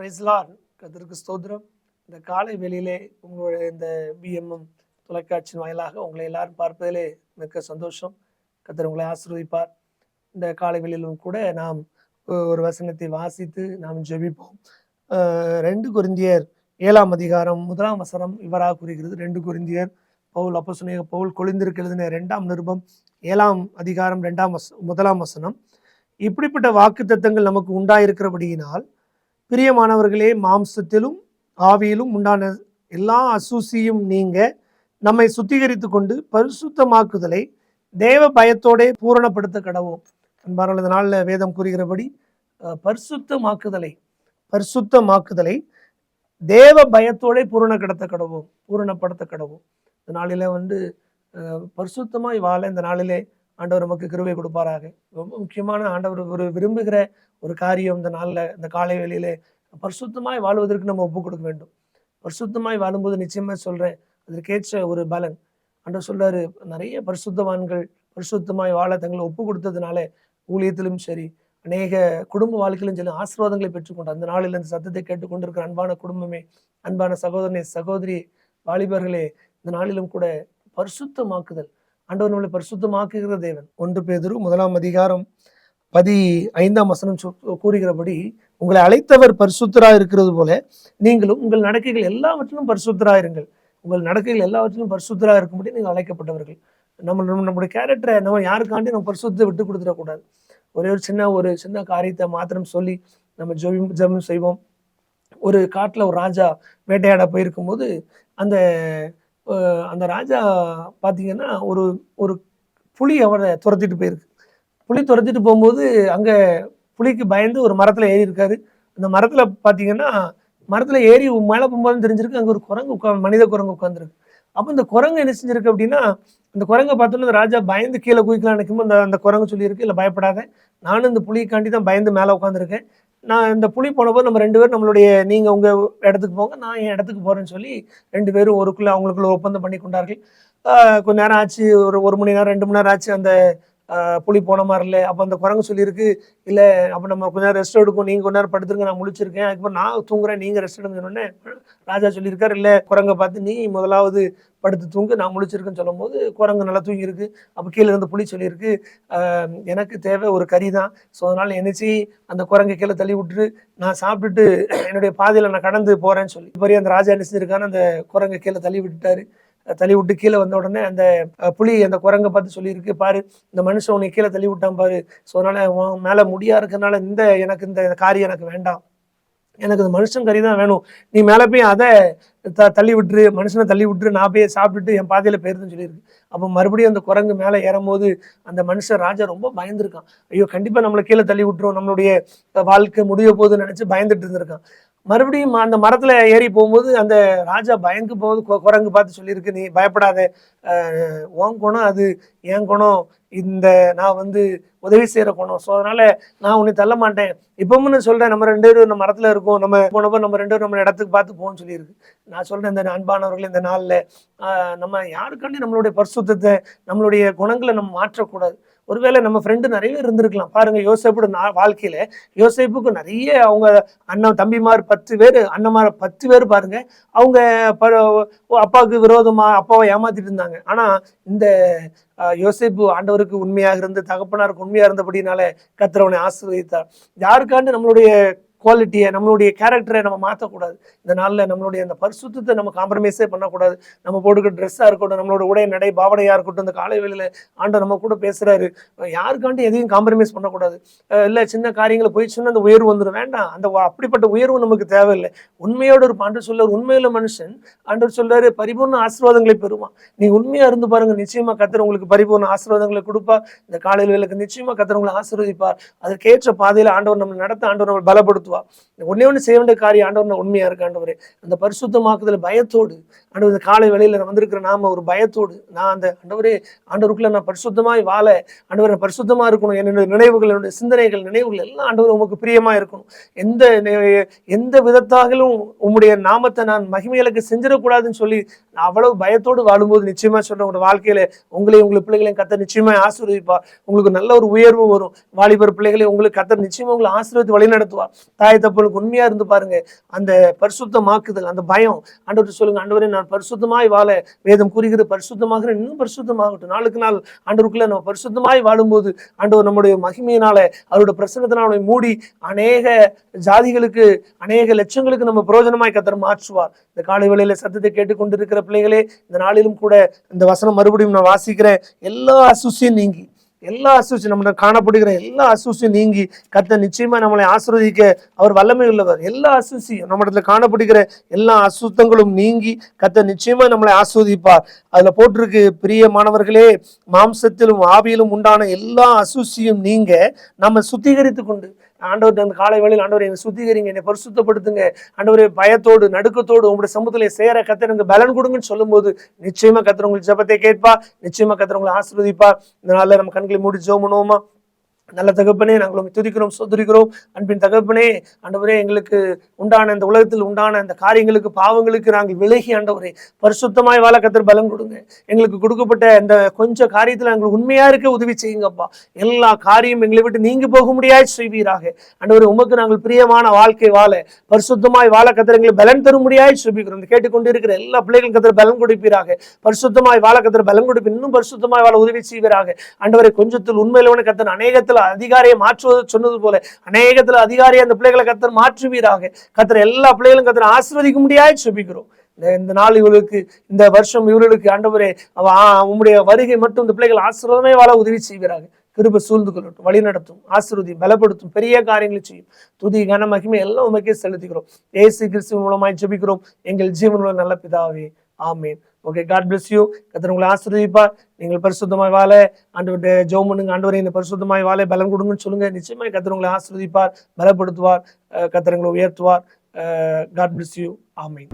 Price Lord. கர்த்தருக்கு ஸ்தோத்திரம். இந்த காலை வேளையிலே உங்களுடைய இந்த பிஎம்எம் தொலைக்காட்சியின் வாயிலாக உங்களை எல்லாரும் பார்ப்பதிலே மிக்க சந்தோஷம். கர்த்தர் உங்களை ஆசீர்வதிப்பார். இந்த காலை வேளையிலும் கூட நாம் ஒரு வசனத்தை வாசித்து நாம் ஜெபிப்போம். 2 கொரிந்தியர் 7ஆம் அதிகாரம் 1ஆம் வசனம் இவராக கூறுகிறது. 2 கொரிந்தியர் பவுல் அப்போஸ்தலனாகிய பவுல் கொரிந்தியருக்கு எழுதின 2ஆம் நிருபம் 7ஆம் அதிகாரம் 1ஆம் வசனம். இப்படிப்பட்ட வாக்குத்தத்தங்கள் நமக்கு உண்டாயிருக்கிறபடியினால் பிரியமானவர்களே, மாம்சத்திலும் ஆவியிலும் உண்டான எல்லா அசூசியும் நீங்க நம்மை சுத்திகரித்து கொண்டு பரிசுத்தமாக்குதலை தேவ பயத்தோட பூரணப்படுத்த கடவோம். அன்பார்ந்த நாளில் வேதம் கூறுகிறபடி பரிசுத்தமாக்குதலை தேவ பயத்தோட பூரணப்படுத்த கடவோம். இந்த நாளில பரிசுத்தமாய் வாழ இந்த நாளிலே ஆண்டவர் நமக்கு கிருபை கொடுப்பாராக. ரொம்ப முக்கியமான ஆண்டவர் விரும்புகிற ஒரு காரியம் இந்த நாளில், இந்த காலை வேளையிலே பரிசுத்தமாய் வாழ்வதற்கு நம்ம ஒப்பு கொடுக்க வேண்டும். பரிசுத்தமாய் வாழும்போது நிச்சயமா சொல்றேன், அதற்கேற்ற ஒரு பலன் ஆண்டவர் சொல்றாரு. நிறைய பரிசுத்தவான்கள் பரிசுத்தமாய் வாழ தங்களை ஒப்பு கொடுத்ததுனால ஊழியத்திலும் சரி, அநேக குடும்ப வாழ்க்கையிலும் சரி ஆசீர்வாதங்களை பெற்றுக்கொண்டு அந்த நாளில் இந்த சத்தத்தை கேட்டுக்கொண்டிருக்கிற அன்பான குடும்பமே, அன்பான சகோதரனே, சகோதரி, வாலிபர்களே, இந்த நாளிலும் கூட பரிசுத்தமாக்குதல், ஆண்டவர் நம்மளை பரிசுத்தமாக்குகிற தேவன். 1 பேதுரு 1ஆம் அதிகாரம் 15ஆம் வசனம் கூறுகிறபடி, உங்களை அழைத்தவர் பரிசுத்தராக இருக்கிறது போல நீங்களும் உங்கள் நடக்கைகள் எல்லாவற்றிலும் பரிசுத்தராக இருங்கள். உங்கள் நடக்கைகள் எல்லாவற்றிலும் பரிசுத்தராக இருக்கும்படி நீங்கள் அழைக்கப்பட்டவர்கள். நம்மளுடைய கேரக்டரை நம்ம யாருக்காண்டி நம்ம பரிசுத்தத்தை விட்டு கொடுத்துடக்கூடாது. ஒரு சின்ன காரியத்தை மாத்திரம் சொல்லி நம்ம ஜெபம் செய்வோம். ஒரு காட்டில் ஒரு ராஜா வேட்டையாட போயிருக்கும்போது அந்த ராஜா பார்த்தீங்கன்னா ஒரு புலி அவரை துரத்திட்டு போயிருக்கு. புலி துரத்திட்டு போகும்போது அங்கே புலிக்கு பயந்து ஒரு மரத்தில் ஏறி இருக்காரு. அந்த மரத்தில் பார்த்தீங்கன்னா மரத்தில் ஏறி மேலே போகும்போது தெரிஞ்சிருக்கு அங்கே ஒரு குரங்கு மனித குரங்கு உட்காந்துருக்கு. அப்போ இந்த குரங்கு என்ன செஞ்சிருக்கு அப்படின்னா, அந்த குரங்கை பார்த்தோன்னா அந்த ராஜா பயந்து கீழே குதிக்கலாம் நினைக்கும்போது அந்த குரங்கு சொல்லியிருக்கு, இல்லை பயப்படாத, நானும் இந்த புலிக்காண்டி தான் பயந்து மேலே உட்காந்துருக்கேன். நான் இந்த புலி போனபோது நம்ம 2 பேரும் நீங்கள் உங்கள் இடத்துக்கு போங்க, நான் என் இடத்துக்கு போகிறேன்னு சொல்லி 2 பேரும் அவங்களுக்குள்ள ஒப்பந்தம் பண்ணி கொண்டார்கள். கொஞ்ச நேரம் ஆச்சு, ஒரு மணி நேரம் 2 மணி நேரம் ஆச்சு. அந்த புலி போன மாதிரி இல்லை. அப்போ அந்த குரங்கு சொல்லியிருக்கு, இல்லை அப்போ நம்ம கொஞ்ச நேரம் ரெஸ்ட் எடுக்கும், நீங்கள் கொஞ்ச நேரம் படுத்துருங்க, நான் முழிச்சிருக்கேன், அதுக்கப்புறம் நான் தூங்குறேன், நீங்கள் ரெஸ்ட் எடுங்கன்னு ராஜா சொல்லியிருக்காரு. இல்லை, குரங்கை பார்த்து நீ முதலாவது படுத்து தூங்கு, நான் முழிச்சிருக்குன்னு சொல்லும் போது குரங்கு நல்லா தூங்கியிருக்கு. அப்போ கீழே இருந்து புலி சொல்லியிருக்கு, எனக்கு தேவை ஒரு கறி தான், ஸோ அதனால் என்னச்சு அந்த குரங்கை கீழே தள்ளி விட்டுட்டு நான் சாப்பிட்டுட்டு என்னுடைய பாதையில் நான் கடந்து போகிறேன்னு சொல்லி இப்போ அந்த ராஜா என்ன செஞ்சிருக்கான்னு அந்த குரங்கை கீழே தள்ளி விட்டுட்டாரு. தள்ளி விட்டு கீழே வந்த உடனே அந்த புலி அந்த குரங்கை பார்த்து சொல்லியிருக்கு, பாரு இந்த மனுஷன் உன்னை கீழே தள்ளி விட்டான் பாரு, ஸோ அதனால் மேலே முடியா இருக்கிறதுனால எனக்கு இந்த காரியம் எனக்கு வேண்டாம், எனக்கு இந்த மனுஷன் கறி தான் வேணும், நீ மேலே போய் அதை தள்ளி விட்டுரு, மனுஷனை தள்ளி விட்டுரு, நான் போய் சாப்பிட்டுட்டு என் பாதையில் போயிருதுன்னு சொல்லியிருக்கு. அப்போ மறுபடியும் அந்த குரங்கு மேலே ஏறும்போது அந்த மனுஷன் ராஜா ரொம்ப பயந்துருக்கான். ஐயோ கண்டிப்பாக நம்மளை கீழே தள்ளி விட்டுரும், நம்மளுடைய வாழ்க்கை முடிய போகுதுன்னு நினச்சி பயந்துட்டு இருந்திருக்கான். மறுபடியும் அந்த மரத்தில் ஏறி போகும்போது அந்த ராஜா பயந்து போகும்போது குரங்கு பார்த்து சொல்லியிருக்கு, நீ பயப்படாத, உன் குணம் அது, என் குணம் இந்த நான் உதவி செய்கிற குணம், ஸோ அதனால் நான் உன்னை தள்ள மாட்டேன், இப்போவும் சொல்கிறேன், நம்ம 2 பேரும் இந்த மரத்தில் இருக்கோம், நம்ம போனப்போ நம்ம 2 பேரும் நம்ம இடத்துக்கு பார்த்து போகணும்னு சொல்லியிருக்கு. நான் சொல்கிறேன், இந்த அன்பானவர்கள், இந்த நாளில் நம்ம யாருக்காண்டி நம்மளுடைய பரிசுத்தத்தை, நம்மளுடைய குணங்களை நம்ம மாற்றக்கூடாது. ஒருவேளை நம்ம ஃப்ரெண்டு நிறைய பேர் இருந்திருக்கலாம். பாருங்க, யோசேப்போட வாழ்க்கையில யோசேப்புக்கு நிறைய அவங்க அண்ணன் தம்பிமார் 10 பேர், அண்ணன்மார் 10 பேர் பாருங்க, அவங்க அப்பாவுக்கு விரோதமா அப்பாவை ஏமாத்திட்டு இருந்தாங்க. ஆனா இந்த யோசேப்பு ஆண்டவருக்கு உண்மையாக இருந்து, தகப்பனாருக்கு உண்மையா இருந்தபடினால கர்த்தர் அவனை ஆசீர்வதித்தார். யாருக்காண்டு நம்மளுடைய குவாலிட்டியை, நம்மளுடைய கேரக்டரை நம்ம மாற்றக்கூடாது. இந்த நாளில் நம்மளுடைய அந்த பரிசுத்தத்தை நம்ம காம்ப்ரமைஸே பண்ணக்கூடாது. நம்ம போட்டுக்கிற ட்ரெஸ்ஸாக இருக்கட்டும், நம்மளோட உடைய நடை பாவனையாக இருக்கட்டும், இந்த காலை வேளையில் ஆண்டவர் நம்ம கூட பேசுகிறாரு, யாருக்காண்டி எதையும் காம்ப்ரமைஸ் பண்ணக்கூடாது. இல்லை சின்ன காரியங்களை போயிடுச்சுன்னா அந்த உயர்வு வந்துடும், வேண்டாம், அந்த அப்படிப்பட்ட உயர்வு நமக்கு தேவையில்லை. உண்மையோட ஒரு ஆண்டவர் சொல்றாரு, உண்மையில மனுஷன் ஆண்டவர் சொல்றாரு பரிபூர்ண ஆசீர்வாதங்களை பெறுவான். நீ உண்மையா இருந்து பாருங்க, நிச்சயமா கர்த்தர் உங்களுக்கு பரிபூர்ண ஆசீர்வாதங்களை கொடுப்பா. இந்த காலையில் வேளைக்கு நிச்சயமா கர்த்தர் உங்களை ஆசீர்வதிப்பார். அதற்கேற்ற பாதையில் ஆண்டவர் நம்ம நடத்த, ஆண்டவர் நம்ம பலப்படுத்துவார். ஒன்னே செய்ய வேண்டிய காரியம், ஆண்டவர் உண்மையா இருக்கு ஆண்டவரே, அந்த பரிசுத்தமாக்குதல் பயத்தோடு ஆண்டவர் இந்த காலை வேளையில வந்திருக்கிற நாம ஒரு பயத்தோடு, நான் அந்த ஆண்டவருக்குள்ள நான் பரிசுத்தமாய் வாழ, ஆண்டவர் பரிசுத்தமா இருக்கணும், என்னுடைய நினைவுகள், என்னுடைய சிந்தனைகள், நினைவுகள் எல்லாம் ஆண்டவர் உங்களுக்கு பிரியமா இருக்கணும். எந்த விதத்தாகவும் உங்களுடைய நாமத்தை நான் மகிமைகளுக்கு செஞ்சிடக்கூடாதுன்னு சொல்லி நான் அவ்வளவு பயத்தோடு வாழும்போது நிச்சயமா சொல்றேன், உங்களோட வாழ்க்கையில உங்களையும் உங்களை பிள்ளைகளையும் கர்த்தர் நிச்சயமா ஆசீர்வதிப்பார். உங்களுக்கு நல்ல ஒரு உயர்வு வரும். வாலிபர் பிள்ளைகளை உங்களுக்கு கர்த்தர் நிச்சயமா உங்களை ஆசீர்வதித்து வழி நடத்துவார். தாய் தப்பனுக்கு உண்மையா இருந்து பாருங்க. அந்த பரிசுத்தமாக்குதல், அந்த பயம், ஆண்டவர்கிட்ட சொல்லுங்க, ஆண்டவரே நான் பரிசுத்தமாய் வாழ வேதம் கூறுகிறது, பரிசுத்தமாக இன்னும் பரிசுத்தமாகட்டும். நாளுக்கு நாள் ஆண்டவருக்குள்ள நம்ம பரிசுத்தமாய் வாழும்போது ஆண்டவர் நம்முடைய மகிமையினால அவருடைய பிரசன்னத்தினால மூடி அநேக ஜாதிகளுக்கு, அநேக லட்சங்களுக்கு நம்ம பிரயோஜனமாய் கர்த்தர் மாற்றுவார். இந்த காலை வேளையில சத்தத்தை கேட்டுக்கொண்டிருக்கிற பிள்ளைகளே, இந்த நாளிலும் கூட இந்த வசனம் மறுபடியும் நான் வாசிக்கிறேன். எல்லா அசுசியும் நீங்கி, எல்லா அசுசியும் நம்ம காணப்படுகிற எல்லா அசுசியும் நீங்கி கர்த்தர் நிச்சயமா நம்மளை ஆசீர்வதிக்க அவர் வல்லமை உள்ளவர். எல்லா அசுசியும் நம்ம இடத்துல காணப்படுகிற எல்லா அசுத்தங்களும் நீங்கி கர்த்தர் நிச்சயமா நம்மளை ஆசீர்வதிப்பார். அதுல போட்டிருக்கு, பிரியமானவர்களே, மாம்சத்திலும் ஆவியிலும் உண்டான எல்லா அசுசியும் நீங்க நம்ம சுத்திகரித்து கொண்டு, ஆண்டவர் அந்த காலை வேளையில் ஆண்டவரை என்னை சுத்திகரிங்க, என்னை பரிசுத்தப்படுத்துங்க, ஆண்டவரே பயத்தோடு நடுக்கத்தோடு உங்களுடைய சமூகத்திலே சேர கர்த்தர் எனக்கு பலன் கொடுங்கன்னு சொல்லும்போது நிச்சயமா கர்த்தர் உங்களுக்கு ஜெபத்தை கேட்பார். நிச்சயமா கர்த்தர் உங்களை ஆசீர்வதிப்பார். இந்த நாளில் நம்ம கண்களை மூடி ஜெபம் பண்ணுவோமா? நல்ல தகப்பனே, நாங்கள் உங்களை துதிக்கிறோம், சோதரிக்கிறோம். அன்பின் தகப்பனே, ஆண்டவரே, எங்களுக்கு உண்டான இந்த உலகத்தில் உண்டான அந்த காரியங்களுக்கு, பாவங்களுக்கு நாங்கள் விலகி ஆண்டவரே பரிசுத்தமாய் வாழ கர்த்தர் பலம் கொடுங்க. எங்களுக்கு கொடுக்கப்பட்ட இந்த கொஞ்சம் காரியத்தில் எங்களுக்கு உண்மையா இருக்க உதவி செய்யுங்கப்பா. எல்லா காரியம் எங்களை விட்டு நீங்கி போக முடியாது செய்வீராக. ஆண்டவரே, உமக்கு நாங்கள் பிரியமான வாழ்க்கை வாழ, பரிசுத்தமாய் வாழ கர்த்தர் எங்களை பலன் தர முடியாது சொல்லிக்கிறோம். கேட்டுக்கொண்டு இருக்கிற எல்லா பிள்ளைகளும் கர்த்தர் பலன் கொடுப்பீராக. பரிசுத்தமாய் வாழ கர்த்தர் பலன் கொடுப்பீர். இன்னும் பரிசுத்தமாய் வாழ உதவி செய்வீராக. ஆண்டவரே, கொஞ்சத்தில் உண்மையிலவன கர்த்தர் அநேகத்தில் அதிகாரியை மாற்றுவது சொன்னது போல அநேகத்துல அதிகாரியை அந்த பிள்ளைகளை கர்த்தர் மாற்றுவீராக. கர்த்தர் எல்லா பிள்ளைகளும் கர்த்தர் ஆசீர்வதிக்க முடியாது செபிக்கிறோம். இந்த நாள் இவர்களுக்கு, இந்த வருஷம் இவர்களுக்கு ஆண்டவரே உம்முடைய வருகை மட்டும் இந்த பிள்ளைகள் ஆசீர்வாதமே வாழ உதவி செய்வீராக. கிருபை சூழ்ந்து கொள்ளட்டும், வழி நடத்தும், ஆசீர்வதியும், பலப்படுத்தும், பெரிய காரியங்களை செய்யும். துதி கன மகிமை எல்லாம் உமக்கே செலுத்துகிறோம். இயேசு கிறிஸ்து மூலமாய் ஜெபிக்கிறோம் எங்கள் ஜீவனுள்ள நல்ல பிதாவே, ஆமேன். Okay, God bless you. கர்த்தர் உங்களை ஆசீர்வதிப்பார். நீங்கள் பரிசுத்தமாய் வாழ ஆண்டவருடைய ஜெபம் பண்ணுங்க. ஆண்டவரே, இந்த பரிசுத்தமாய் வாழ பலன் கொடுங்கன்னு சொல்லுங்க. நிச்சயமாய் கர்த்தர் உங்களை ஆசீர்வதிப்பார், பலப்படுத்துவார், கர்த்தர் உங்களை உயர்த்துவார். God bless you. ஆமேன்.